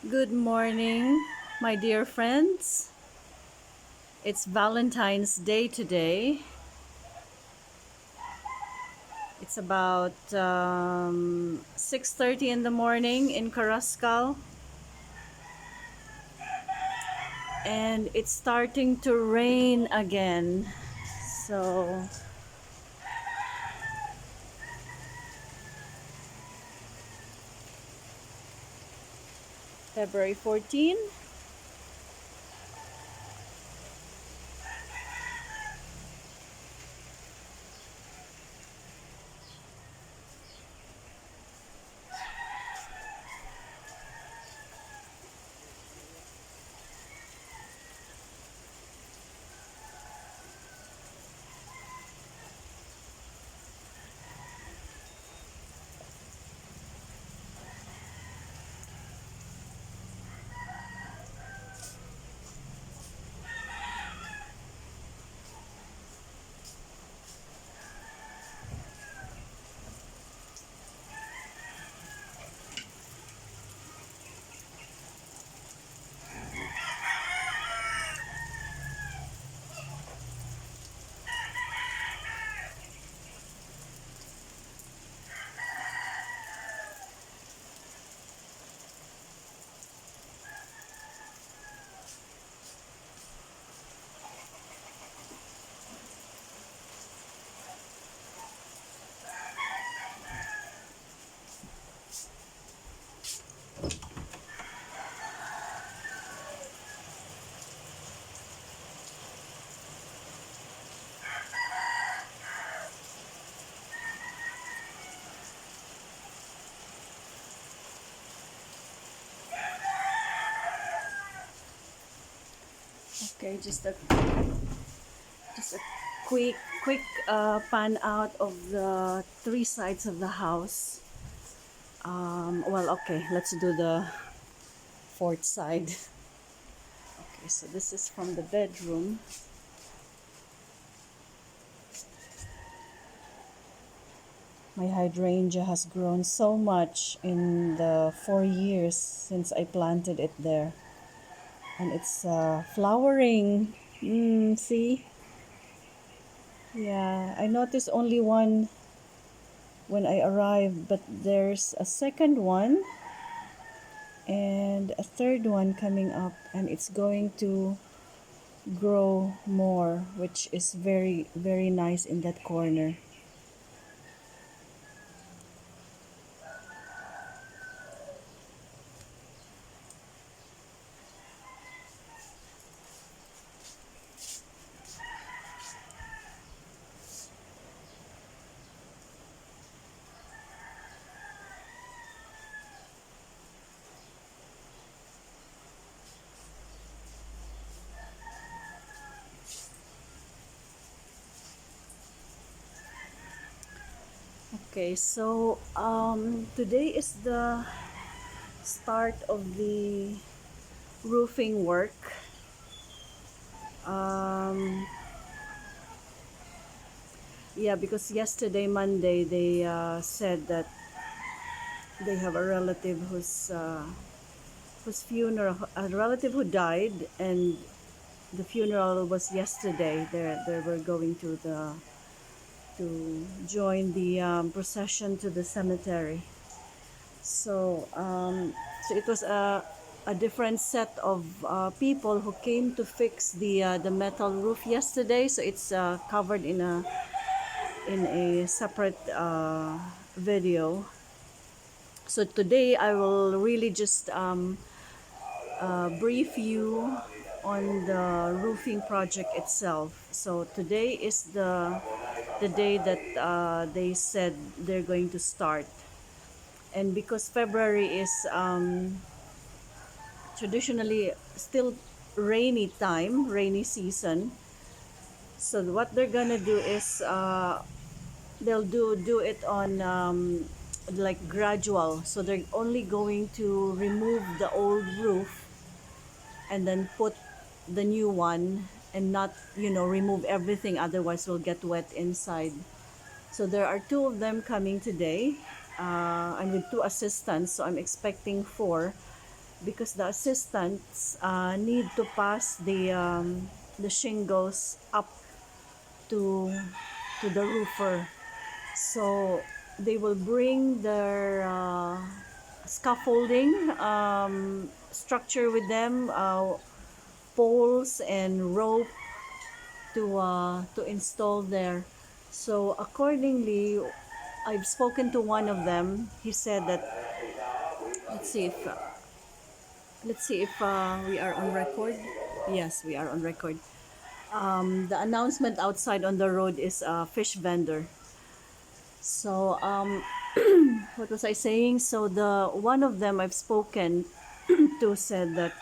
Good morning, my dear friends. It's Valentine's Day today. It's about 6:30 in the morning in Carrascal, and it's starting to rain again. So, February 14. Okay, just a quick pan out of the three sides of the house. Okay, let's do the fourth side. Okay, so this is from the bedroom. My hydrangea has grown so much in the 4 years since I planted it there. And it's flowering. See? Yeah, I noticed only one when I arrived, but there's a second one and a third one coming up, and it's going to grow more, which is very, very nice in that corner. Okay, so today is the start of the roofing work. Um, yeah, because yesterday, Monday, they said that they have a relative whose funeral, a relative who died, and the funeral was yesterday. They were going to join the procession to the cemetery. So it was a different set of people who came to fix the metal roof yesterday. So it's covered in a separate video. So today I will really just brief you on the roofing project itself. So today is the day that they said they're going to start, and because February is traditionally still rainy season. So what they're gonna do is they'll do it on like gradual. So they're only going to remove the old roof and then put the new one, and not remove everything, otherwise we'll get wet inside. So there are two of them coming today, and with two assistants, so I'm expecting four. because the assistants need to pass the shingles up to the roofer. So they will bring their scaffolding structure with them, poles and rope to install there. So accordingly, I've spoken to one of them. He said that let's see if we are on record. Yes, we are on record. The announcement outside on the road is a fish vendor. So what was I saying? So the one of them I've spoken to said that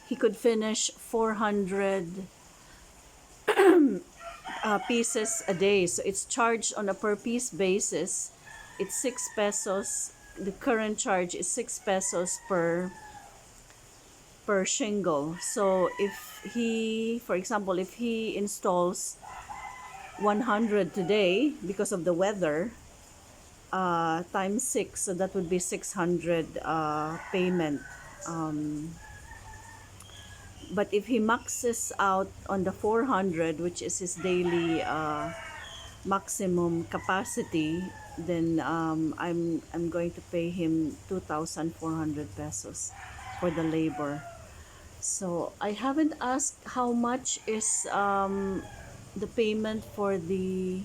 he could finish 400 pieces a day. So it's charged on a per piece basis. It's 6 pesos. The current charge is 6 pesos per shingle. So if he, for example, if he installs 100 today because of the weather, times 6, so that would be 600 payment. But if he maxes out on the 400, which is his daily maximum capacity, then I'm going to pay him 2,400 pesos for the labor. So I haven't asked how much is the payment for the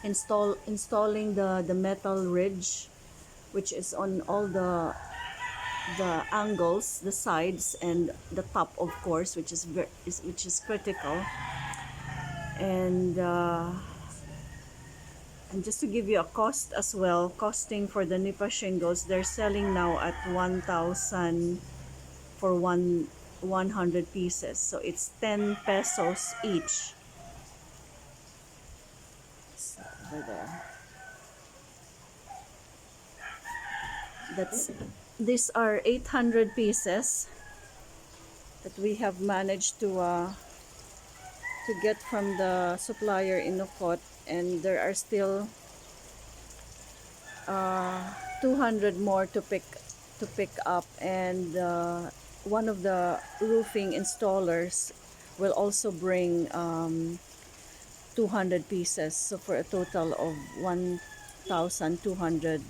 installing the metal ridge, which is on all the angles, the sides, and the top, of course, which is critical. And just to give you a cost as well, costing for the Nipa shingles, they're selling now at 1,000 for 100 pieces. So it's 10 pesos each. So over there. These are 800 pieces that we have managed to get from the supplier in Nokot, and there are still 200 more to pick up, and one of the roofing installers will also bring 200 pieces, so for a total of 1,200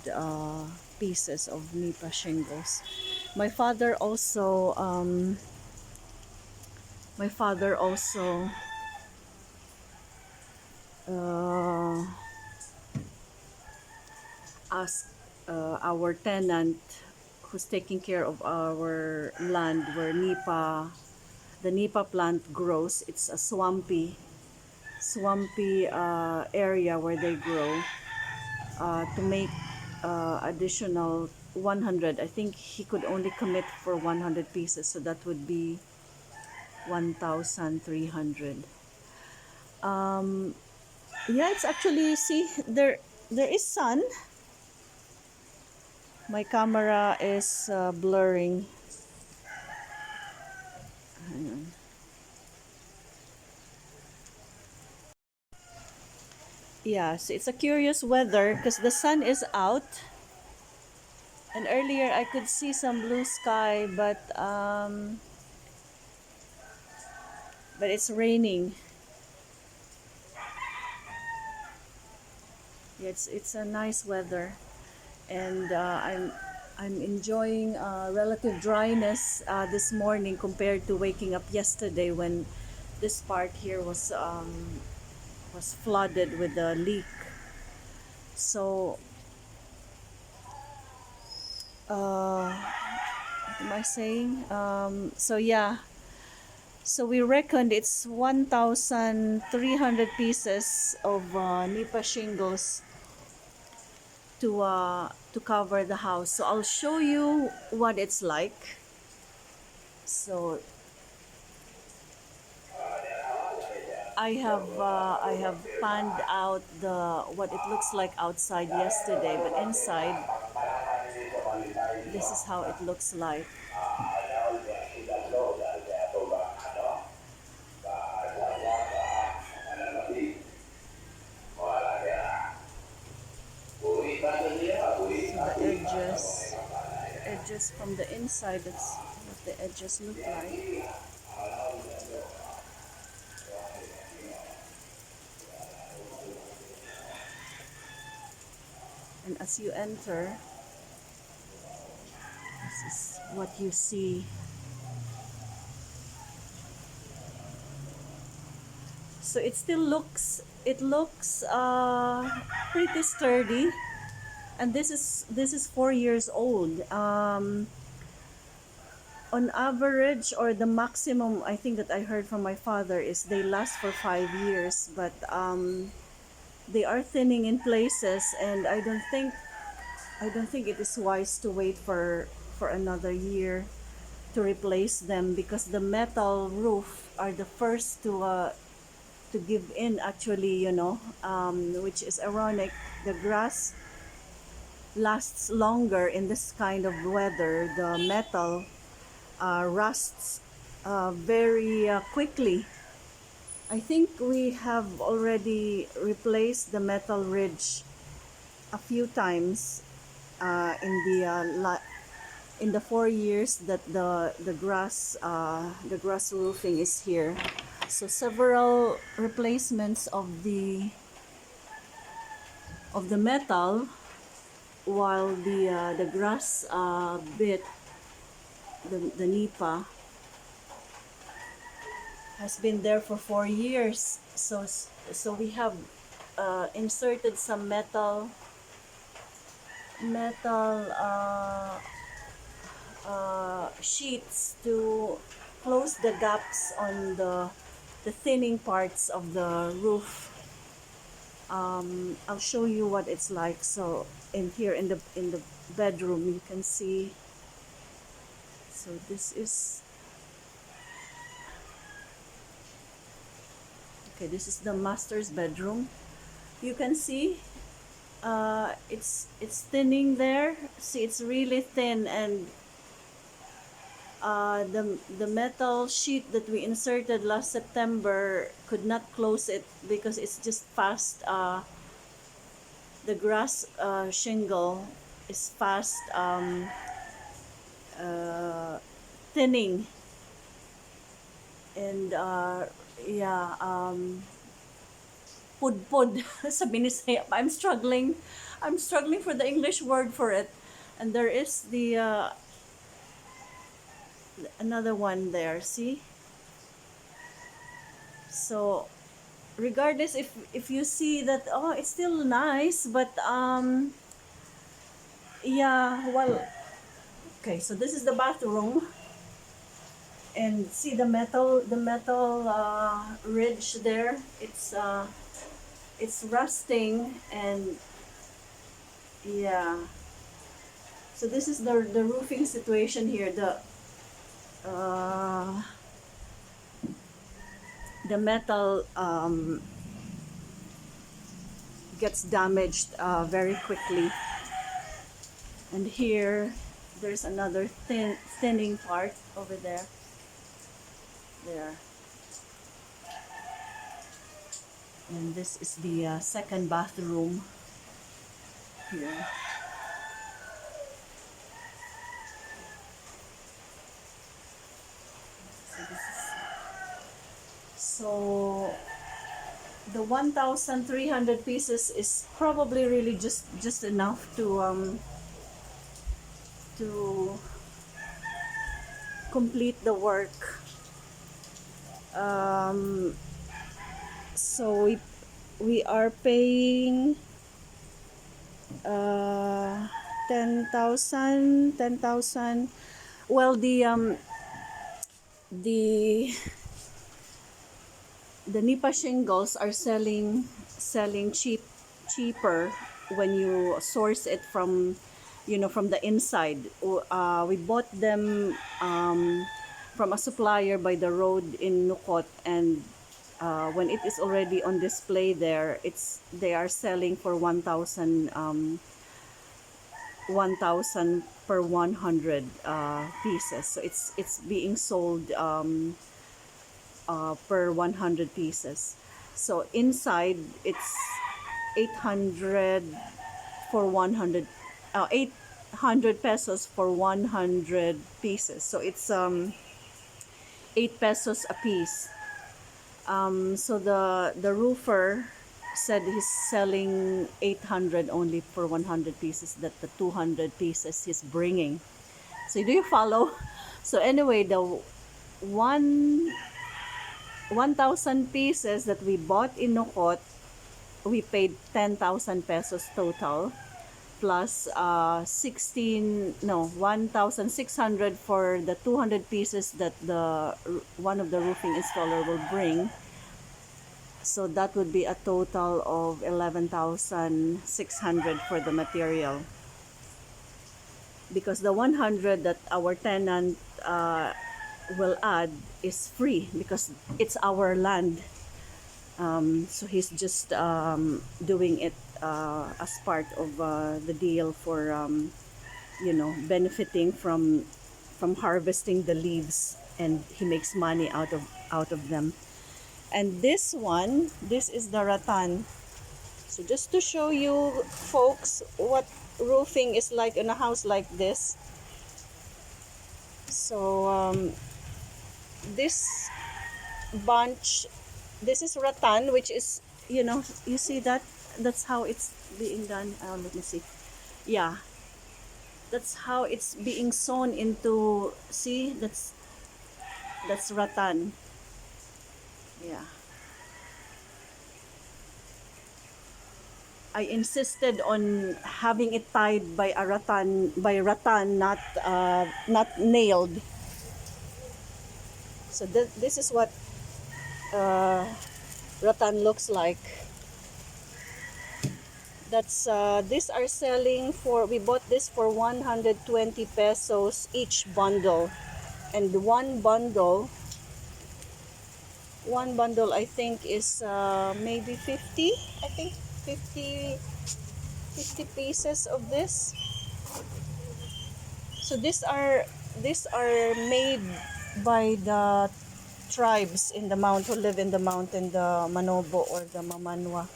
pieces of Nipa shingles. My father also uh, asked our tenant who's taking care of our land where the Nipa plant grows. It's a swampy area where they grow, to make additional 100. I think he could only commit for 100 pieces, so that would be 1,300. Yeah, it's actually, see, there is sun. My camera is blurring. Hang on. Yeah, so it's a curious weather because the sun is out, and earlier I could see some blue sky, but it's raining. Yeah, it's a nice weather, and I'm enjoying relative dryness this morning compared to waking up yesterday when this part here was flooded with a leak. So what am I saying? So yeah, so we reckoned it's 1,300 pieces of Nipa shingles to cover the house. So I'll show you what it's like. So I have panned out the what it looks like outside yesterday, but inside this is how it looks like. edges from the inside. That's what the edges look like. And as you enter, this is what you see. So it looks pretty sturdy, and this is 4 years old. On average, or the maximum I think that I heard from my father is they last for 5 years, but they are thinning in places, and I don't think it is wise to wait for another year to replace them, because the metal roof are the first to give in, actually, which is ironic. The grass lasts longer in this kind of weather. The metal rusts very quickly. I think we have already replaced the metal ridge a few times in the 4 years that the grass roofing is here. So several replacements of the metal, while the grass bit, the Nipa, has been there for 4 years. So we have inserted some metal sheets to close the gaps on the thinning parts of the roof. I'll show you what it's like. So in here in the bedroom, you can see. So this is okay. This is the master's bedroom. You can see it's thinning there. See, it's really thin, and the metal sheet that we inserted last September could not close it because it's just fast. The grass shingle is fast thinning, and yeah, pudpud. Sabi ni Saya, I'm struggling for the English word for it. And there is the another one there, see? So regardless, if you see that, oh, it's still nice, but yeah, well, okay, so this is the bathroom, and see the metal ridge there. It's rusting, and yeah. So this is the roofing situation here. The metal gets damaged very quickly, and here there's another thinning part over there. And this is the second bathroom here. So the 1,300 pieces is probably really just enough to complete the work. So we are paying 10,000. Well, the Nipa shingles are selling cheaper when you source it from the inside. We bought them from a supplier by the road in Nukot, and when it is already on display there, they are selling for 1,000 per 100 pieces. So it's being sold per 100 pieces. So inside it's 800 for 100 100 pesos for 100 pieces. So it's 8 pesos a piece. So the roofer said he's selling 800 only for 100 pieces, that the 200 pieces he's bringing. So do you follow? So anyway, the one 1,000 pieces that we bought in Nokot, we paid 10,000 pesos total, plus 1,600 for the 200 pieces that the one of the roofing installer will bring. So that would be a total of 11,600 for the material, because the 100 that our tenant will add is free because it's our land. So he's just doing it as part of the deal for benefiting from harvesting the leaves, and he makes money out of them. And this is the rattan. So just to show you folks what roofing is like in a house like this. So this bunch, this is rattan, which is, you see that's how it's being done. Let me see. Yeah, that's how it's being sewn into. See, that's rattan. Yeah, I insisted on having it tied by rattan, not nailed. So this is what rattan looks like. That's these are selling for, we bought this for 120 pesos each bundle, and one bundle I think is maybe 50, I think 50 pieces of this. So these are made by the tribes in the mount who live in the mountain, the Manobo or the Mamanwa.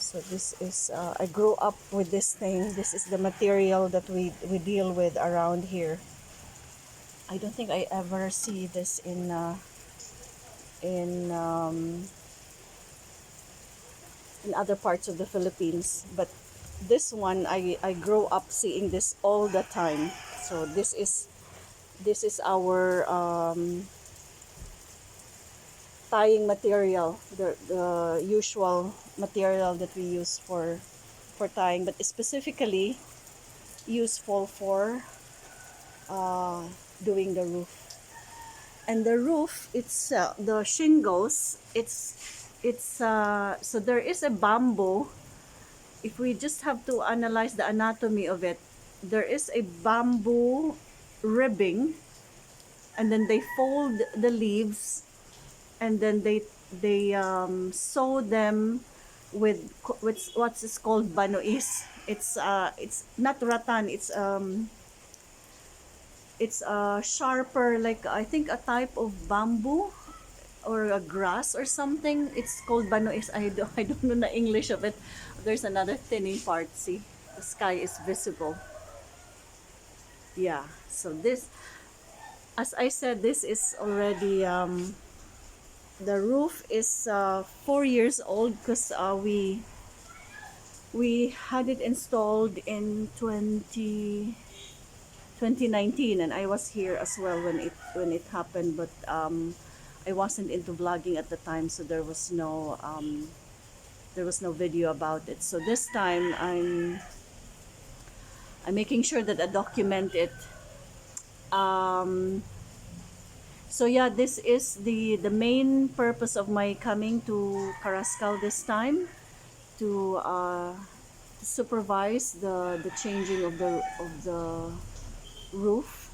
So this is I grew up with this thing. This is the material that we deal with around here. I don't think I ever see this in other parts of the Philippines, but this one I grew up seeing this all the time. So this is our tying material, the usual material that we use for tying, but specifically useful for doing the roof. And the roof itself, the shingles, so there is a bamboo. If we just have to analyze the anatomy of it, there is a bamboo ribbing, and then they fold the leaves, and then they sew them with what's is called banois. It's not rattan. It's sharper, like I think a type of bamboo or a grass or something. It's called banois. I don't know the English of it. There's another thinning part. See, the sky is visible. Yeah. So this, as I said, this is already the roof is 4 years old, because we had it installed in 2019, and I was here as well when it happened, but I wasn't into vlogging at the time, so there was no video about it. So this time I'm making sure that I document it. So yeah, this is the main purpose of my coming to Carrascal this time, to supervise the changing of the roof.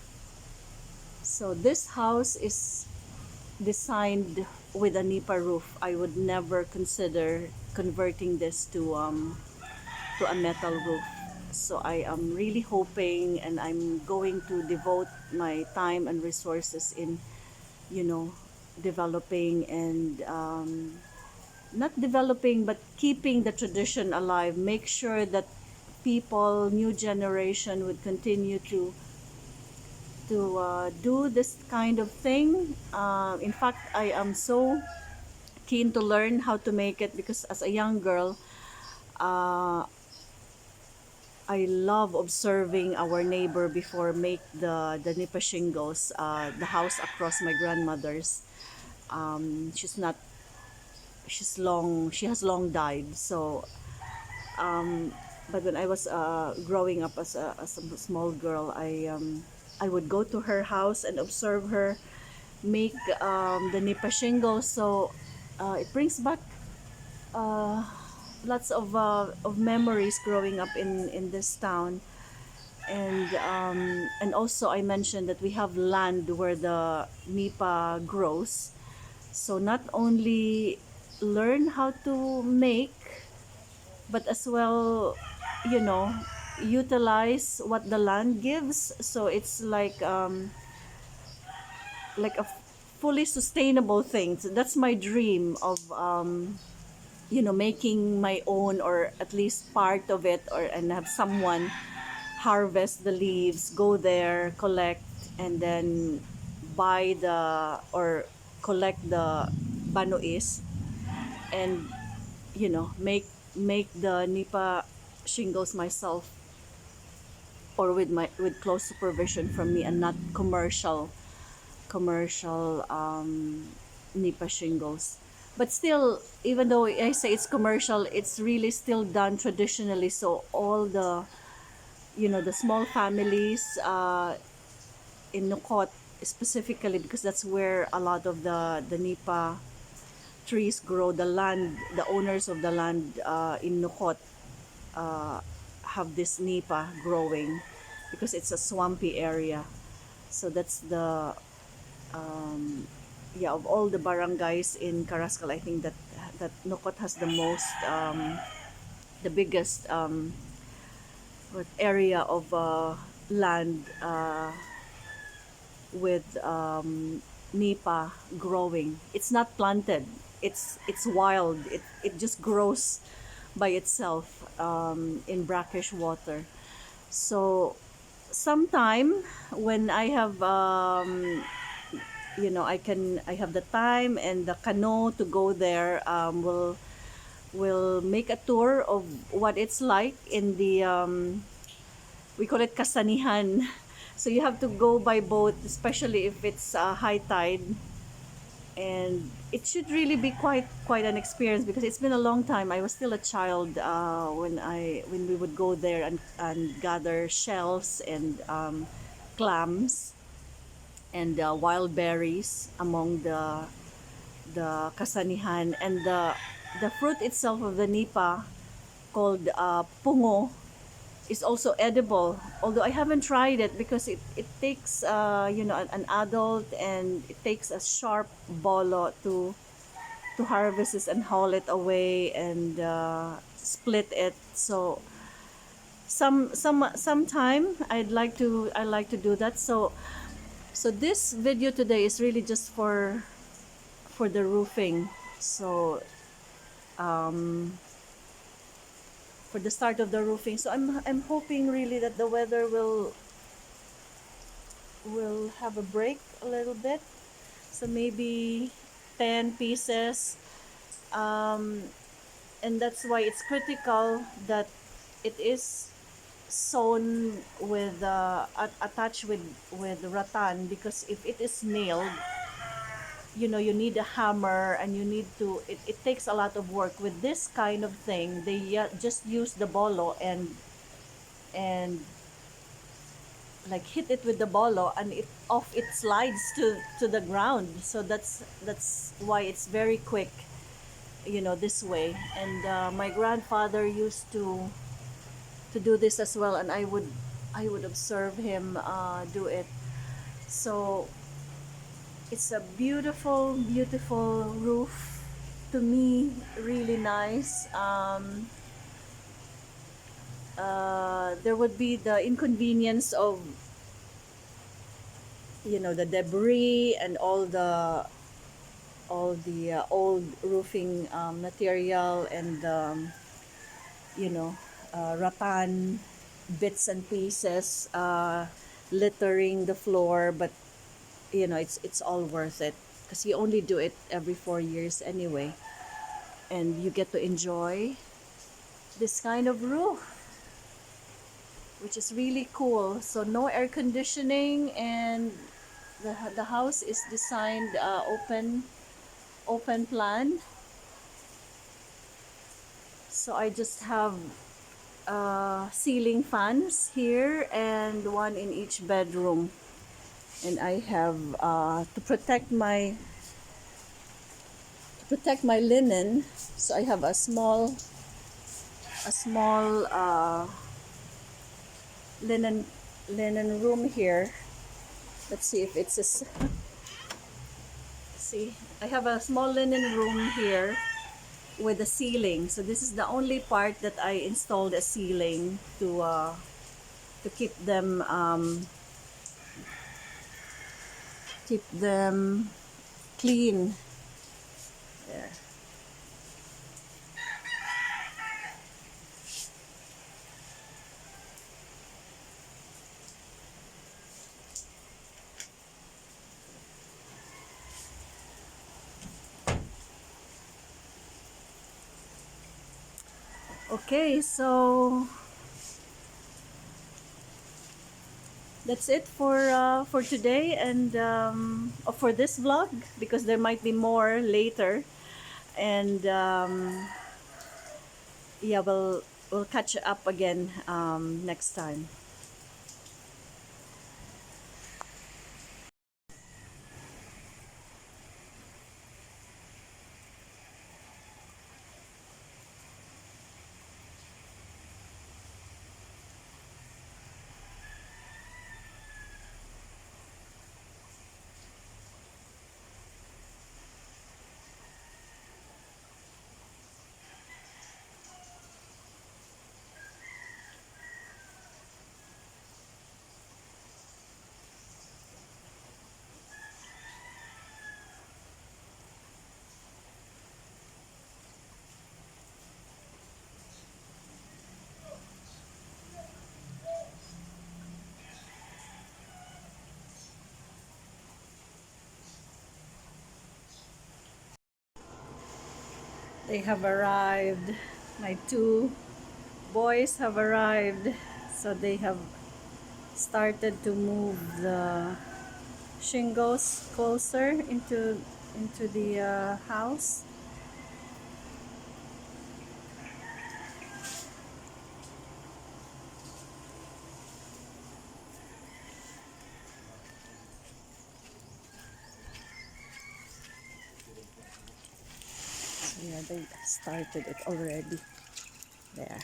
So this house is designed with a Nipa roof. I would never consider converting this to a metal roof. So I am really hoping, and I'm going to devote my time and resources in developing and not developing but keeping the tradition alive. Make sure that people, new generation would continue to do this kind of thing. In fact, I am so keen to learn how to make it because as a young girl, uh, I love observing our neighbor before make the Nipa shingles, the house across my grandmother's. She's not, she has long died. So, but when I was growing up as a small girl, I would go to her house and observe her make the Nipa shingles. So it brings back uh, lots of memories growing up in this town. And also I mentioned that we have land where the nipa grows, so not only learn how to make, but as well, you know, utilize what the land gives. So it's like a fully sustainable thing. So that's my dream of making my own, or at least part of it, or and have someone harvest the leaves, go there, collect, and then buy the or collect the banois, and make the nipa shingles myself, or with close supervision from me, and not commercial nipa shingles. But still, even though I say it's commercial, it's really still done traditionally. So all the small families in Nukot specifically, because that's where a lot of the nipa trees grow. The land, the owners of the land in Nukot uh, have this nipa growing because it's a swampy area. So that's the yeah, of all the barangays in Karaskal, I think that Nukot has the most the biggest area of land with nipa growing. It's not planted. It's wild. It just grows by itself in brackish water. So sometime when I have I have the time and the canoe to go there, we'll make a tour of what it's like in the we call it kasanihan. So you have to go by boat, especially if it's high tide, and it should really be quite an experience because it's been a long time. I was still a child when we would go there and gather shells and clams and wild berries among the kasanihan, and the fruit itself of the nipa called pungo is also edible. Although I haven't tried it because it takes an adult, and it takes a sharp bolo to harvest it and haul it away and split it. So sometime I like to do that. So this video today is really just for the roofing. So for the start of the roofing. So I'm hoping really that the weather will have a break a little bit. So maybe 10 pieces. Um, and that's why it's critical that it is sewn with attached with rattan, because if it is nailed, you need a hammer, and you need to it takes a lot of work. With this kind of thing, they just use the bolo and like hit it with the bolo, and it slides to the ground. So that's why it's very quick, this way. And my grandfather used to do this as well, and I would observe him do it. So it's a beautiful, beautiful roof. To me, really nice. There would be the inconvenience of the debris and all the old roofing material, and you know rattan bits and pieces littering the floor, but it's all worth it because you only do it every 4 years anyway, and you get to enjoy this kind of roof, which is really cool. So no air conditioning, and the house is designed open plan. So I just have ceiling fans here and one in each bedroom, and I have to protect my linen. So I have a small linen room here. Let's see if it's see, I have a small linen room here with a ceiling. So this is the only part that I installed a ceiling to keep them clean. There. Okay, so that's it for today, and for this vlog, because there might be more later, and yeah, we'll catch up again next time. They have arrived. My two boys have arrived, so they have started to move the shingles closer into the house. So yeah, they started it already. There.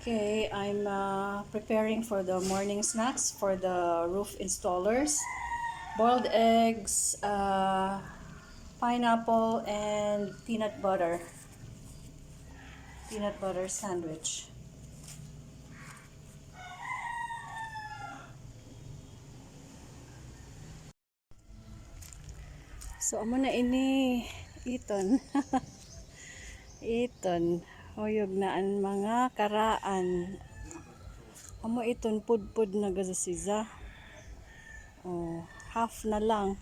Okay, I'm preparing for the morning snacks for the roof installers. Boiled eggs, pineapple, and peanut butter sandwich. So amo na ini iton. Iton hoyog na ang mga karaan. Amo iton pudpud na gazasiza. Oh, half na lang.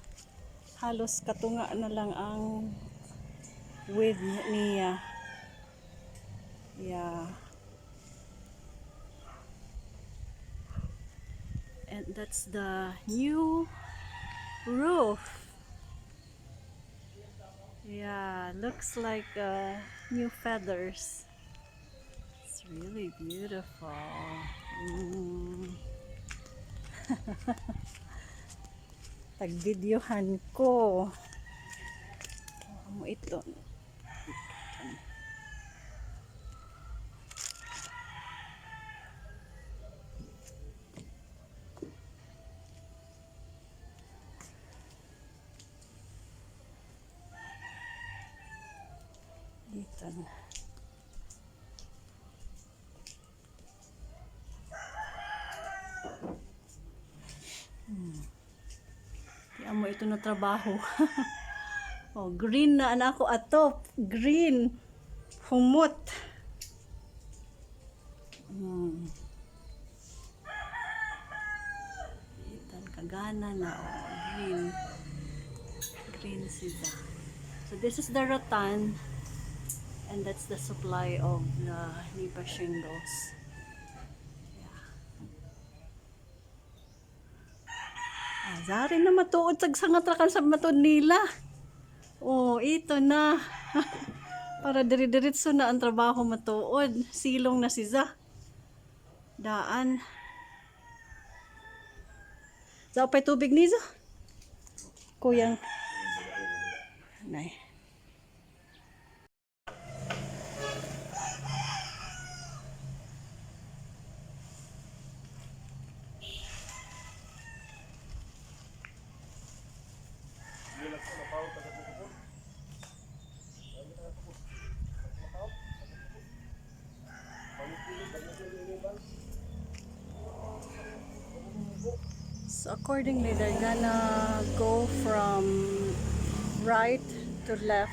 Halos katunga na lang ang width niya. Yeah. And that's the new roof. Yeah, looks like new feathers. It's really beautiful. Mm. Tag-videohan ko. Amo ito. Dito na. Amo ito na trabaho. Oh, green na anak ko atop. Green. Humot. Itan kagana na. Oh, green. Green sida. So this is the rattan. And that's the supply of the Nipa shingles. Ah, zari na matuod sa nga trakan sa matod nila. Oh, ito na. Para diri-diritso na ang trabaho matuod. Silong na si Za. Daan. Za pa'y tubig ni Za. Kuyang. Nay. So accordingly, they're gonna go from right to left.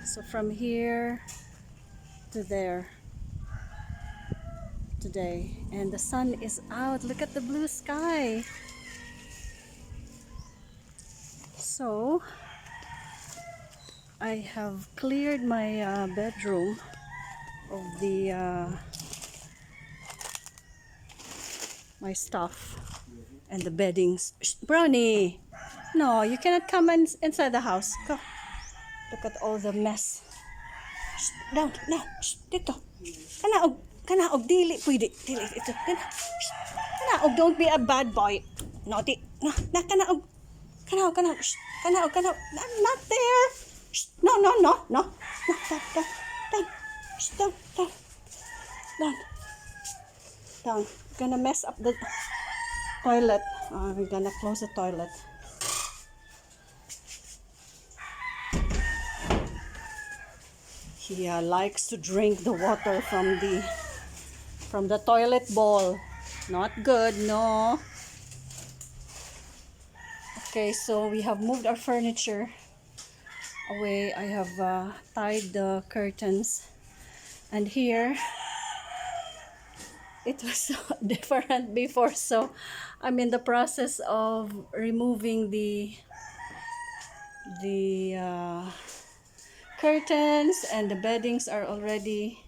So from here to there today. And the sun is out. Look at the blue sky. So I have cleared my bedroom of the my stuff and the beddings. Shh, Brownie, no, you cannot come inside the house. Go. Look at all the mess. Shh, down, down. Shh, dito. Kanaog, dili, pwede. Dili, ito. Shh, kanaog, don't be a bad boy. Naughty. Kanaog. Kanaog. Shh, kanaog. Not there. Shh, no. Down. Shh, down. Gonna mess up the toilet. We're gonna close the toilet. He likes to drink the water from the toilet bowl. Not good, no. Okay, so we have moved our furniture away. I have tied the curtains, and here it was so different before, so I'm in the process of removing the curtains, and the beddings are already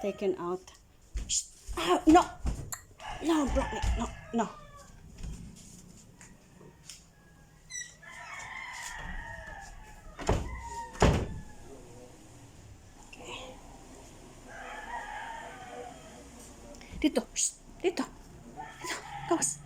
taken out. Shh. Ah, no, Brooklyn, no. Dito. Gawas.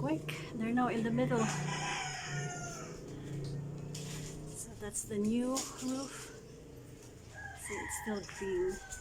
Quick, they're now in the middle. So that's the new roof. See, it's still green.